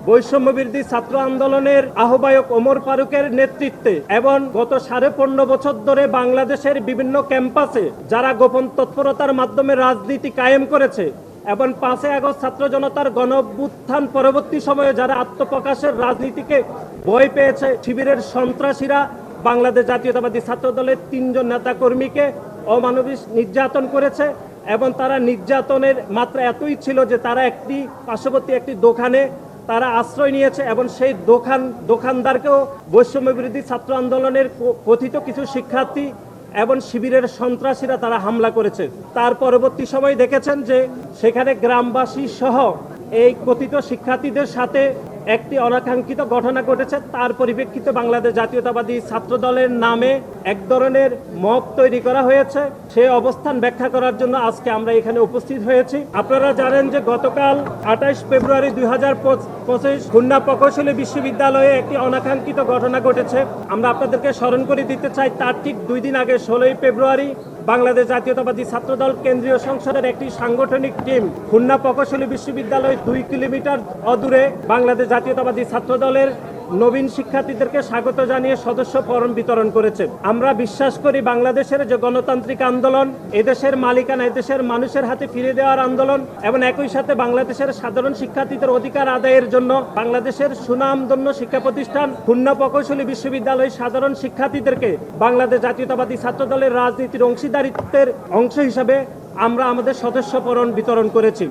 বৈষম্যবিরোধী ছাত্র আন্দোলনের আহ্বায়ক ওমর ফারুকের নেতৃত্বে এবং গত 15.5 বছর ধরে বাংলাদেশের বিভিন্ন ক্যাম্পাসে যারা গোপন তৎপরতার মাধ্যমে রাজনীতি কায়েম করেছে এবং 5 আগস্ট ছাত্র জনতার গণঅভ্যুত্থান পরবর্তী সময়ে যারা আত্মপ্রকাশের রাজনীতিকে ভয় পেয়েছে, শিবিরের সন্ত্রাসীরা বাংলাদেশ জাতীয়তাবাদী ছাত্র দলের 3 জন নেতা কর্মীকে অমানবিক নির্যাতন করেছে এবং তারা নির্যাতনের মাত্রা এতই ছিল যে তারা পার্শ্ববর্তী একটি দোকানে তারা আশ্রয় নিয়েছে এবং সেই দোকানদারকেও বৈষম্যবিরোধী ছাত্র আন্দোলনের কথিত কিছু শিক্ষার্থী এবং শিবিরের সন্ত্রাসীরা তারা হামলা করেছে। তার পরবর্তী সময় দেখেছেন যে সেখানে গ্রামবাসী সহ এই কথিত শিক্ষার্থীদের সাথে একটি অনাকাঙ্ক্ষিত ঘটনা ঘটেছে। তার পরিপ্রেক্ষিতে বাংলাদেশ জাতীয়তাবাদী ছাত্র দলের নামে এক ধরনের মব তৈরি করা হয়েছে। সেই অবস্থান ব্যাখ্যা করার জন্য আজকে আমরা এখানে উপস্থিত হয়েছি। আপনারা জানেন যে গতকাল 28 ফেব্রুয়ারি 2025 খুলনা প্রকৌশলী বিশ্ববিদ্যালয়ে একটি অনাকাঙ্ক্ষিত ঘটনা ঘটেছে। আমরা আপনাদেরকে স্মরণ করে দিতে চাই, তার ঠিক 2 দিন আগে 16 ফেব্রুয়ারি বাংলাদেশ জাতীয়তাবাদী ছাত্রদল কেন্দ্রীয় সংসদের একটি সাংগঠনিক টিম খুলনা প্রকৌশলী বিশ্ববিদ্যালয় 2 কিলোমিটার অদূরে বাংলাদেশ জাতীয়তাবাদী ছাত্রদলের নবীন শিক্ষার্থীদেরকে স্বাগত জানিয়ে সদস্য ফরম বিতরণ করেছে। আমরা বিশ্বাস করি বাংলাদেশের যে গণতান্ত্রিক আন্দোলন, এদেশের মালিকানা এদেশের মানুষের হাতে ফিরে দেওয়ার আন্দোলন এবং একই সাথে বাংলাদেশের সাধারণ শিক্ষার্থীদের অধিকার আদায়ের জন্য বাংলাদেশের সুনামধন্য শিক্ষা প্রতিষ্ঠান খুলনা প্রকৌশলী বিশ্ববিদ্যালয় সাধারণ শিক্ষার্থীদেরকে বাংলাদেশ জাতীয়তাবাদী ছাত্রদলের রাজনীতির অংশীদারিত্বের অংশ হিসাবে আমরা আমাদের সদস্য ফরম বিতরণ করেছি।